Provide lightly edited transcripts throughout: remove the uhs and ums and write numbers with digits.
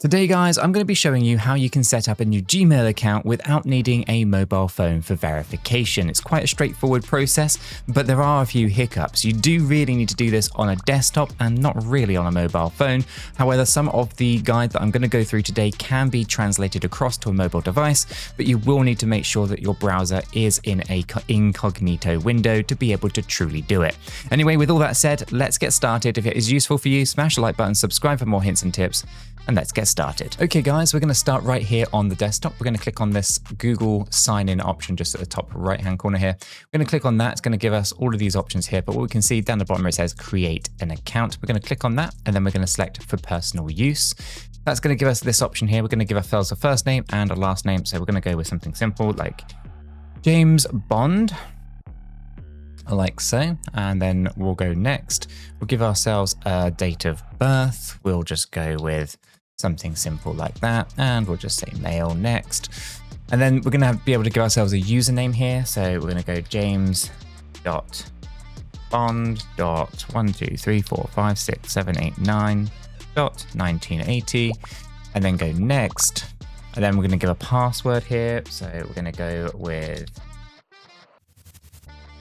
Today guys, I'm going to be showing you how you can set up a new Gmail account without needing a mobile phone for verification. It's quite a straightforward process, but there are a few hiccups. You do really need to do this on a desktop and not really on a mobile phone. However, some of the guide that I'm going to go through today can be translated across to a mobile device, but you will need to make sure that your browser is in a incognito window to be able to truly do it. Anyway, with all that said, let's get started. If it is useful for you, smash the like button, subscribe for more hints and tips, and let's get started. Okay guys, we're going to start right here on the desktop. We're going to click on this Google sign in option just at the top right hand corner here. We're going to click on that. It's going to give us all of these options here, but what we can see down the bottom where it says create an account. We're going to click on that and then we're going to select for personal use. That's going to give us this option here. We're going to give ourselves a first name and a last name. So we're going to go with something simple like James Bond, like so, and then we'll go next. We'll give ourselves a date of birth. We'll just go with something simple like that, and we'll just say male next. And then we're going to be able to give ourselves a username here. So we're going to go james.bond.123456789.1980, and then go next. And then we're going to give a password here. So we're going to go with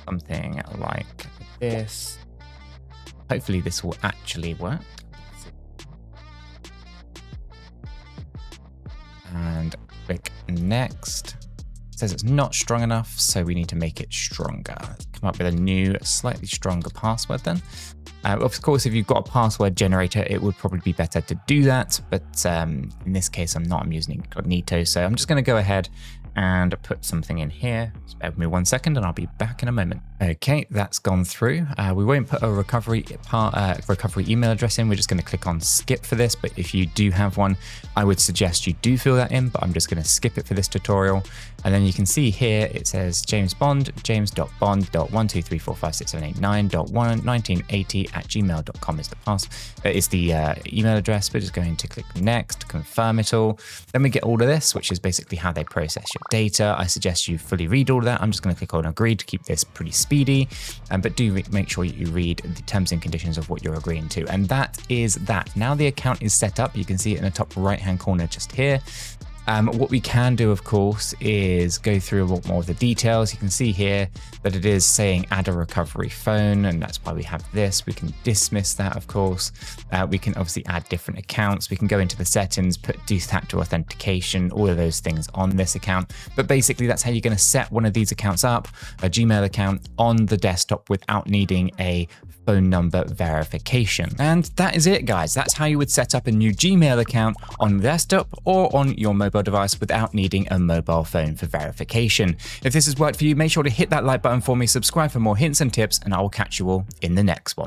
something like this. Hopefully this will actually work. And click next. It says it's not strong enough, so we need to make it stronger. Let's come up with a new, slightly stronger password then. Of course, if you've got a password generator, it would probably be better to do that. But in this case, I'm using incognito. So I'm just going to go ahead and put something in here. Just bear with me 1 second and I'll be back in a moment. Okay, that's gone through. We won't put a recovery email address in. We're just going to click on skip for this. But if you do have one, I would suggest you do fill that in, but I'm just going to skip it for this tutorial. And then you can see here, it says James Bond, james.bond.123456789.1980@gmail.com is the email address. We're just going to click next, confirm it all. Then we get all of this, which is basically how they process your data. I suggest you fully read all of that. I'm just going to click on agree to keep this pretty speedy, but do make sure you read the terms and conditions of what you're agreeing to. And that is that. Now the account is set up. You can see it in the top right hand corner just here. What we can do, of course, is go through a lot more of the details. You can see here that it is saying add a recovery phone, and that's why we have this. We can dismiss that, of course. We can obviously add different accounts. We can go into the settings, put two-factor authentication, all of those things on this account. But basically, that's how you're going to set one of these accounts up, a Gmail account on the desktop without needing a phone number verification. And that is it, guys. That's how you would set up a new Gmail account on the desktop or on your mobile device without needing a mobile phone for verification. If this has worked for you, make sure to hit that like button for me, subscribe for more hints and tips, and I will catch you all in the next one.